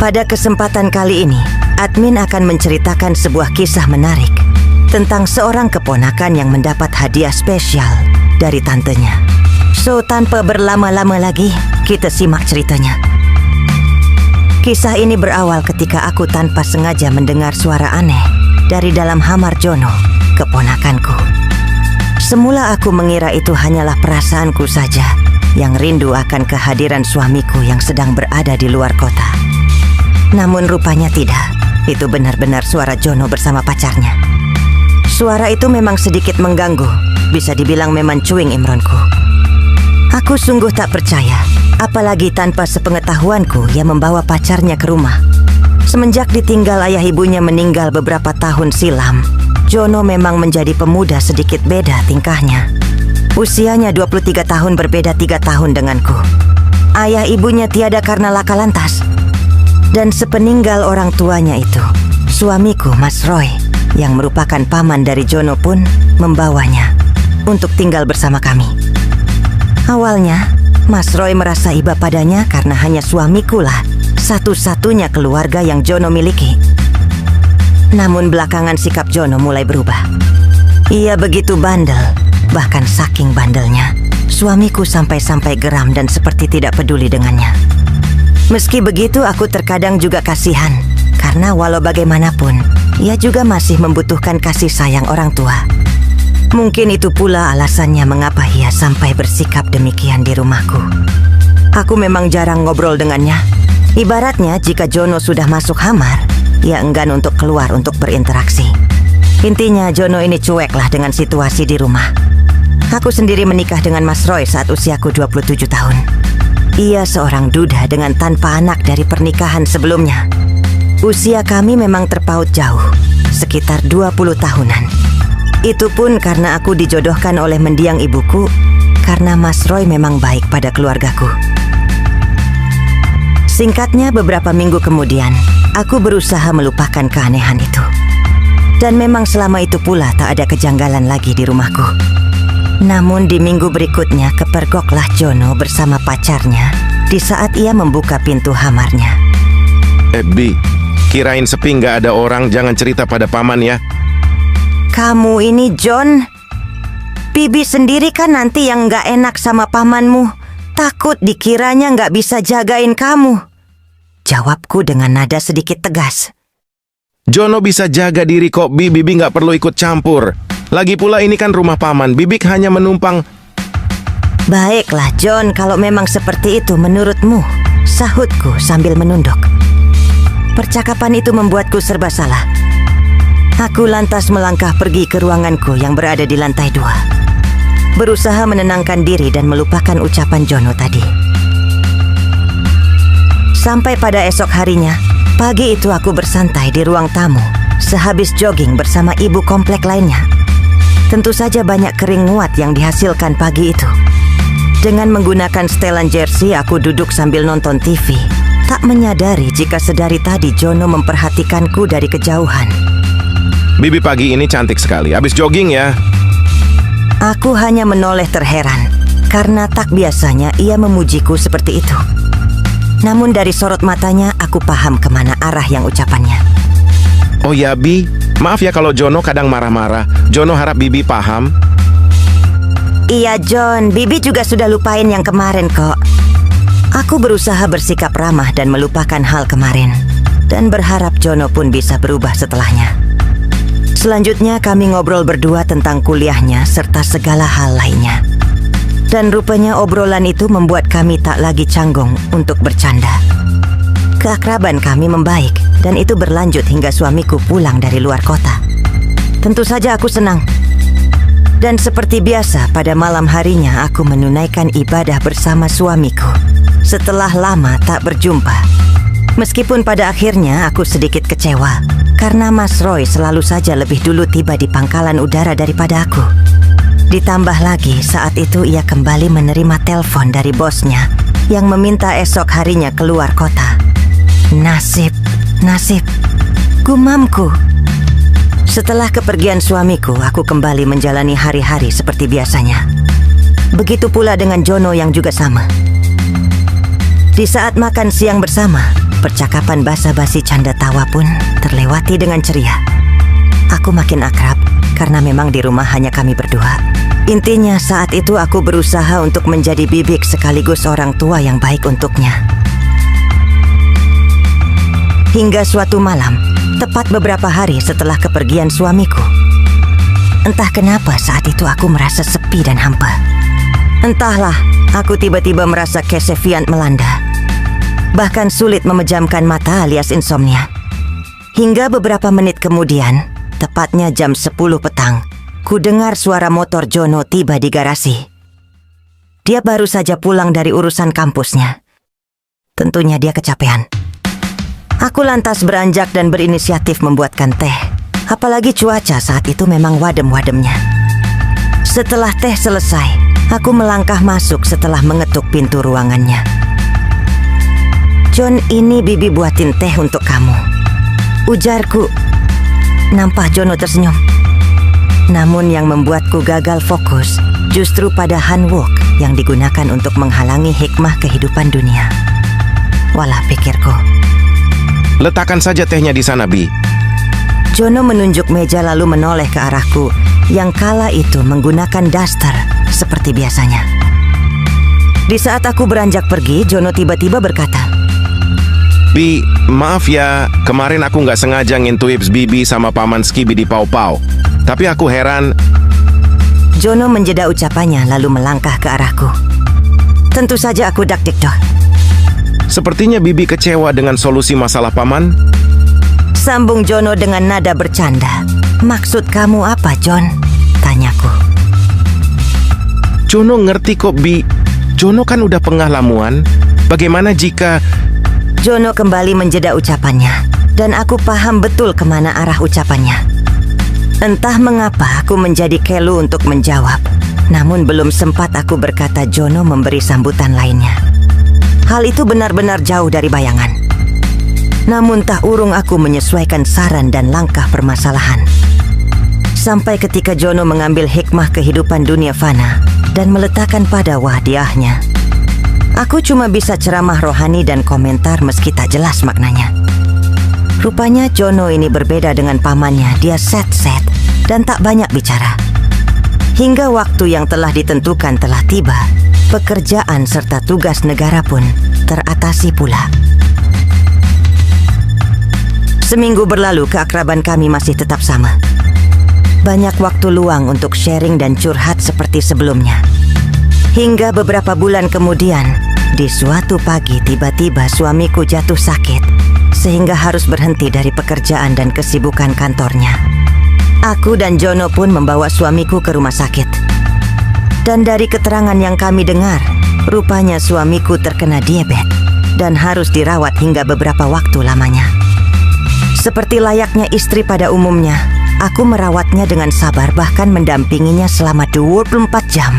Pada kesempatan kali ini, admin akan menceritakan sebuah kisah menarik tentang seorang keponakan yang mendapat hadiah spesial dari tantenya. So, tanpa berlama-lama lagi, kita simak ceritanya. Kisah ini berawal ketika aku tanpa sengaja mendengar suara aneh dari dalam kamar Jono, keponakanku. Semula aku mengira itu hanyalah perasaanku saja yang rindu akan kehadiran suamiku yang sedang berada di luar kota. Namun rupanya tidak, itu benar-benar suara Jono bersama pacarnya. Suara itu memang sedikit mengganggu, bisa dibilang memancuing imronku. Aku sungguh tak percaya, apalagi tanpa sepengetahuanku yang membawa pacarnya ke rumah. Semenjak ditinggal ayah ibunya meninggal beberapa tahun silam, Jono memang menjadi pemuda sedikit beda tingkahnya. Usianya 23 tahun berbeda 3 tahun denganku. Ayah ibunya tiada karena laka lantas. Dan sepeninggal orang tuanya itu, suamiku Mas Roy, yang merupakan paman dari Jono pun membawanya untuk tinggal bersama kami. Awalnya, Mas Roy merasa iba padanya karena hanya suamiku lah satu-satunya keluarga yang Jono miliki. Namun belakangan sikap Jono mulai berubah. Ia begitu bandel, bahkan saking bandelnya, suamiku sampai-sampai geram dan seperti tidak peduli dengannya. Meski begitu, aku terkadang juga kasihan, karena walau bagaimanapun, ia juga masih membutuhkan kasih sayang orang tua. Mungkin itu pula alasannya mengapa ia sampai bersikap demikian di rumahku. Aku memang jarang ngobrol dengannya. Ibaratnya jika Jono sudah masuk kamar, ia enggan untuk keluar untuk berinteraksi. Intinya Jono ini cueklah dengan situasi di rumah. Aku sendiri menikah dengan Mas Roy saat usiaku 27 tahun. Ia seorang duda dengan tanpa anak dari pernikahan sebelumnya. Usia kami memang terpaut jauh, sekitar 20 tahunan. Itu pun karena aku dijodohkan oleh mendiang ibuku, karena Mas Roy memang baik pada keluargaku. Singkatnya, beberapa minggu kemudian, aku berusaha melupakan keanehan itu. Dan memang selama itu pula tak ada kejanggalan lagi di rumahku. Namun di minggu berikutnya kepergoklah Jono bersama pacarnya di saat ia membuka pintu kamarnya. Bi, kirain sepi nggak ada orang, jangan cerita pada paman ya. Kamu ini John, Bibi sendiri kan nanti yang nggak enak sama pamanmu. Takut dikiranya nggak bisa jagain kamu. Jawabku dengan nada sedikit tegas. Jono bisa jaga diri kok, Bibi nggak perlu ikut campur. Lagi pula ini kan rumah paman, Bibik hanya menumpang. Baiklah John, kalau memang seperti itu menurutmu, sahutku sambil menunduk. Percakapan itu membuatku serba salah. Aku lantas melangkah pergi ke ruanganku yang berada di lantai 2. Berusaha menenangkan diri dan melupakan ucapan Jono tadi. Sampai pada esok harinya, pagi itu aku bersantai di ruang tamu sehabis jogging bersama ibu komplek lainnya. Tentu saja banyak keringat yang dihasilkan pagi itu. Dengan menggunakan setelan jersey, aku duduk sambil nonton TV. Tak menyadari jika sedari tadi Jono memperhatikanku dari kejauhan. Bibi pagi ini cantik sekali, habis jogging ya. Aku hanya menoleh terheran, karena tak biasanya ia memujiku seperti itu. Namun dari sorot matanya, aku paham kemana arah yang ucapannya. Oh ya Bi, maaf ya kalau Jono kadang marah-marah. Jono harap Bibi paham. Iya John, Bibi juga sudah lupain yang kemarin kok. Aku berusaha bersikap ramah dan melupakan hal kemarin, dan berharap Jono pun bisa berubah setelahnya. Selanjutnya kami ngobrol berdua tentang kuliahnya serta segala hal lainnya. Dan rupanya obrolan itu membuat kami tak lagi canggung untuk bercanda. Keakraban kami membaik, dan itu berlanjut hingga suamiku pulang dari luar kota. Tentu saja aku senang. Dan seperti biasa, pada malam harinya aku menunaikan ibadah bersama suamiku setelah lama tak berjumpa. Meskipun pada akhirnya aku sedikit kecewa, karena Mas Roy selalu saja lebih dulu tiba di pangkalan udara daripada aku. Ditambah lagi saat itu ia kembali menerima telepon dari bosnya yang meminta esok harinya keluar kota. Nasib, gumamku. Setelah kepergian suamiku, aku kembali menjalani hari-hari seperti biasanya. Begitu pula dengan Jono yang juga sama. Di saat makan siang bersama, percakapan basa-basi canda tawa pun terlewati dengan ceria. Aku makin akrab karena memang di rumah hanya kami berdua. Intinya saat itu aku berusaha untuk menjadi bibik sekaligus orang tua yang baik untuknya. Hingga suatu malam, tepat beberapa hari setelah kepergian suamiku, entah kenapa saat itu aku merasa sepi dan hampa. Entahlah, aku tiba-tiba merasa kesepian melanda. Bahkan sulit memejamkan mata alias insomnia. Hingga beberapa menit kemudian, tepatnya jam 10 petang, ku dengar suara motor Jono tiba di garasi. Dia baru saja pulang dari urusan kampusnya. Tentunya dia kecapean. Aku lantas beranjak dan berinisiatif membuatkan teh. Apalagi cuaca saat itu memang wadem-wademnya. Setelah teh selesai, aku melangkah masuk setelah mengetuk pintu ruangannya. "John, ini Bibi buatin teh untuk kamu," ujarku. Nampak Jono tersenyum. Namun yang membuatku gagal fokus justru pada handwork yang digunakan untuk menghalangi hikmah kehidupan dunia. Walah, pikirku. Letakkan saja tehnya di sana, Bi. Jono menunjuk meja lalu menoleh ke arahku yang kala itu menggunakan daster seperti biasanya. Di saat aku beranjak pergi, Jono tiba-tiba berkata, Bi, maaf ya, kemarin aku nggak sengaja ngintuips Bibi sama Paman Skibi di Pau-Pau. Tapi aku heran. Jono menjeda ucapannya lalu melangkah ke arahku. Tentu saja aku dak-dikdoh. Sepertinya Bibi kecewa dengan solusi masalah Paman. Sambung Jono dengan nada bercanda. "Maksud kamu apa, John?" tanyaku. Jono ngerti kok, Bi. Jono kan udah pengalaman. Bagaimana jika... Jono kembali menjeda ucapannya, dan aku paham betul kemana arah ucapannya. Entah mengapa aku menjadi kelu untuk menjawab. Namun belum sempat aku berkata, Jono memberi sambutan lainnya. Hal itu benar-benar jauh dari bayangan. Namun tak urung aku menyesuaikan saran dan langkah permasalahan. Sampai ketika Jono mengambil hikmah kehidupan dunia fana dan meletakkan pada wadiahnya. Aku cuma bisa ceramah rohani dan komentar meski tak jelas maknanya. Rupanya Jono ini berbeda dengan pamannya. Dia set-set dan tak banyak bicara. Hingga waktu yang telah ditentukan telah tiba, pekerjaan serta tugas negara pun teratasi pula. Seminggu berlalu, keakraban kami masih tetap sama. Banyak waktu luang untuk sharing dan curhat seperti sebelumnya. Hingga beberapa bulan kemudian, di suatu pagi tiba-tiba suamiku jatuh sakit, sehingga harus berhenti dari pekerjaan dan kesibukan kantornya. Aku dan Jono pun membawa suamiku ke rumah sakit. Dan dari keterangan yang kami dengar, rupanya suamiku terkena diabetes dan harus dirawat hingga beberapa waktu lamanya. Seperti layaknya istri pada umumnya, aku merawatnya dengan sabar bahkan mendampinginya selama 24 jam.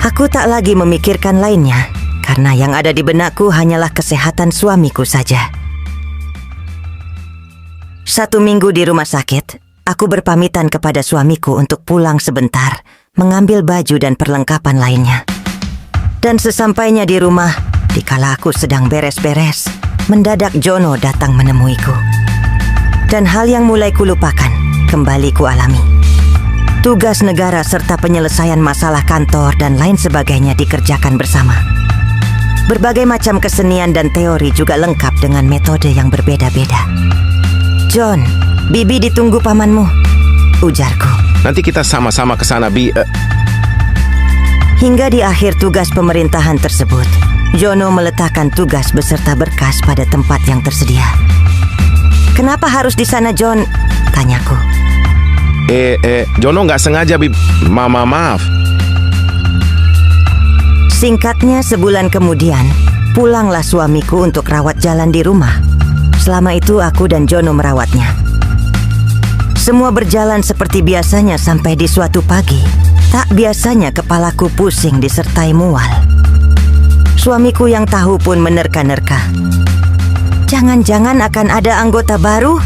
Aku tak lagi memikirkan lainnya, karena yang ada di benakku hanyalah kesehatan suamiku saja. 1 minggu di rumah sakit, aku berpamitan kepada suamiku untuk pulang sebentar, mengambil baju dan perlengkapan lainnya. Dan sesampainya di rumah, dikala aku sedang beres-beres, mendadak Jono datang menemuiku. Dan hal yang mulai kulupakan, kembali kualami. Tugas negara serta penyelesaian masalah kantor dan lain sebagainya dikerjakan bersama. Berbagai macam kesenian dan teori juga lengkap dengan metode yang berbeda-beda. "John, Bibi ditunggu pamanmu," ujarku. Nanti kita sama-sama ke sana, Bi. Hingga di akhir tugas pemerintahan tersebut, Jono meletakkan tugas beserta berkas pada tempat yang tersedia. "Kenapa harus di sana, John?" tanyaku. Jono nggak sengaja, Bi. Mama, maaf. Singkatnya, sebulan kemudian, pulanglah suamiku untuk rawat jalan di rumah. Selama itu aku dan Jono merawatnya. Semua berjalan seperti biasanya sampai di suatu pagi. Tak biasanya kepalaku pusing disertai mual. Suamiku yang tahu pun menerka-nerka. "Jangan-jangan akan ada anggota baru?"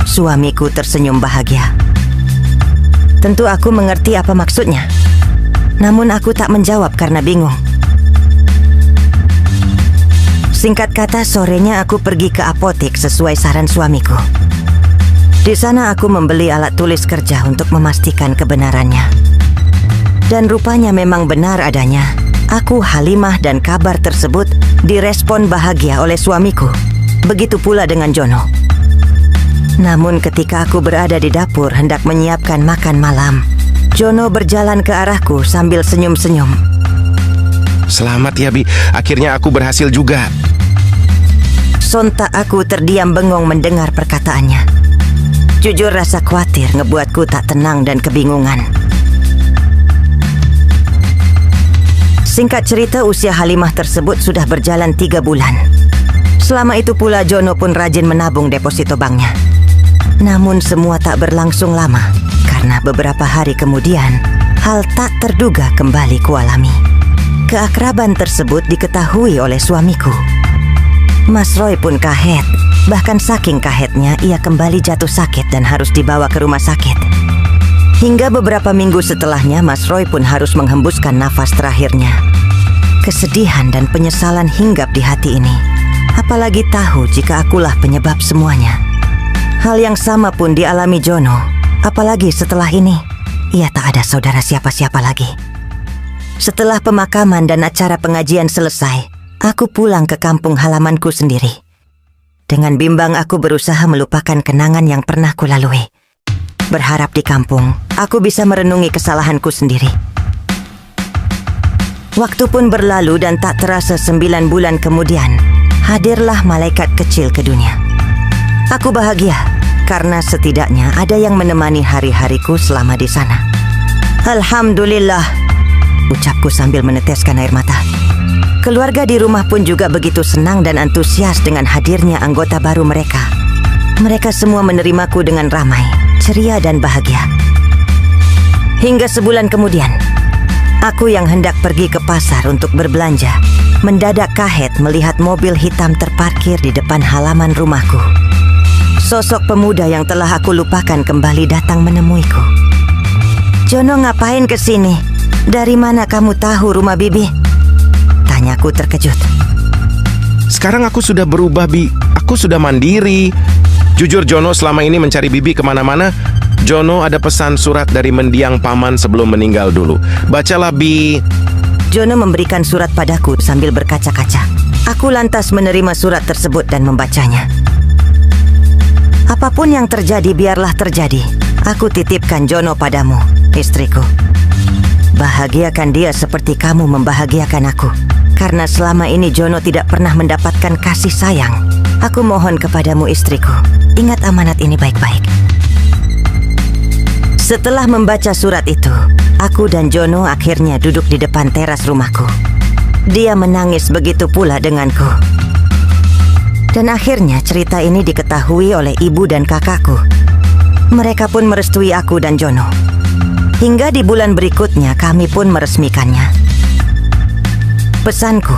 Suamiku tersenyum bahagia. Tentu aku mengerti apa maksudnya. Namun aku tak menjawab karena bingung. Singkat kata, sorenya aku pergi ke apotek sesuai saran suamiku. Di sana aku membeli alat tulis kerja untuk memastikan kebenarannya. Dan rupanya memang benar adanya. Aku, Halimah, dan kabar tersebut direspon bahagia oleh suamiku. Begitu pula dengan Jono. Namun ketika aku berada di dapur hendak menyiapkan makan malam, Jono berjalan ke arahku sambil senyum-senyum. Selamat ya, Bi. Akhirnya aku berhasil juga. Sontak aku terdiam bengong mendengar perkataannya. Jujur rasa khawatir ngebuatku tak tenang dan kebingungan. Singkat cerita, usia Halimah tersebut sudah berjalan 3 bulan. Selama itu pula Jono pun rajin menabung deposito banknya. Namun semua tak berlangsung lama, karena beberapa hari kemudian hal tak terduga kembali kualami. Keakraban tersebut diketahui oleh suamiku. Mas Roy pun kahet. Bahkan saking kahetnya, ia kembali jatuh sakit dan harus dibawa ke rumah sakit. Hingga beberapa minggu setelahnya, Mas Roy pun harus menghembuskan nafas terakhirnya. Kesedihan dan penyesalan hinggap di hati ini. Apalagi tahu jika akulah penyebab semuanya. Hal yang sama pun dialami Jono. Apalagi setelah ini, ia tak ada saudara siapa-siapa lagi. Setelah pemakaman dan acara pengajian selesai, aku pulang ke kampung halamanku sendiri. Dengan bimbang aku berusaha melupakan kenangan yang pernah kulalui. Berharap di kampung, aku bisa merenungi kesalahanku sendiri. Waktu pun berlalu dan tak terasa 9 bulan kemudian, hadirlah malaikat kecil ke dunia. Aku bahagia, karena setidaknya ada yang menemani hari-hariku selama di sana. Alhamdulillah, ucapku sambil meneteskan air mata. Keluarga di rumah pun juga begitu senang dan antusias dengan hadirnya anggota baru mereka. Mereka semua menerimaku dengan ramai, ceria dan bahagia. Hingga sebulan kemudian, aku yang hendak pergi ke pasar untuk berbelanja, mendadak kahet melihat mobil hitam terparkir di depan halaman rumahku. Sosok pemuda yang telah aku lupakan kembali datang menemuiku. Jono, ngapain kesini? Dari mana kamu tahu rumah Bibi? Tanyaku terkejut. Sekarang aku sudah berubah, Bi. Aku sudah mandiri. Jujur, Jono selama ini mencari Bibi kemana-mana. Jono ada pesan surat dari mendiang paman sebelum meninggal dulu. Bacalah, Bi. Jono memberikan surat padaku sambil berkaca-kaca. Aku lantas menerima surat tersebut dan membacanya. Apapun yang terjadi, biarlah terjadi. Aku titipkan Jono padamu, istriku. Bahagiakan dia seperti kamu membahagiakan aku. Karena selama ini Jono tidak pernah mendapatkan kasih sayang. Aku mohon kepadamu, istriku, ingat amanat ini baik-baik. Setelah membaca surat itu, aku dan Jono akhirnya duduk di depan teras rumahku. Dia menangis begitu pula denganku. Dan akhirnya cerita ini diketahui oleh ibu dan kakakku. Mereka pun merestui aku dan Jono. Hingga di bulan berikutnya kami pun meresmikannya. Pesanku,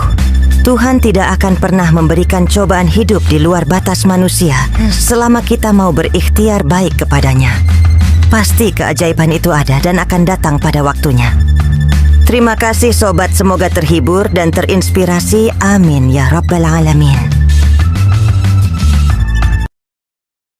Tuhan tidak akan pernah memberikan cobaan hidup di luar batas manusia selama kita mau berikhtiar baik kepadanya. Pasti keajaiban itu ada dan akan datang pada waktunya. Terima kasih sobat, semoga terhibur dan terinspirasi. Amin ya Rabbal Alamin.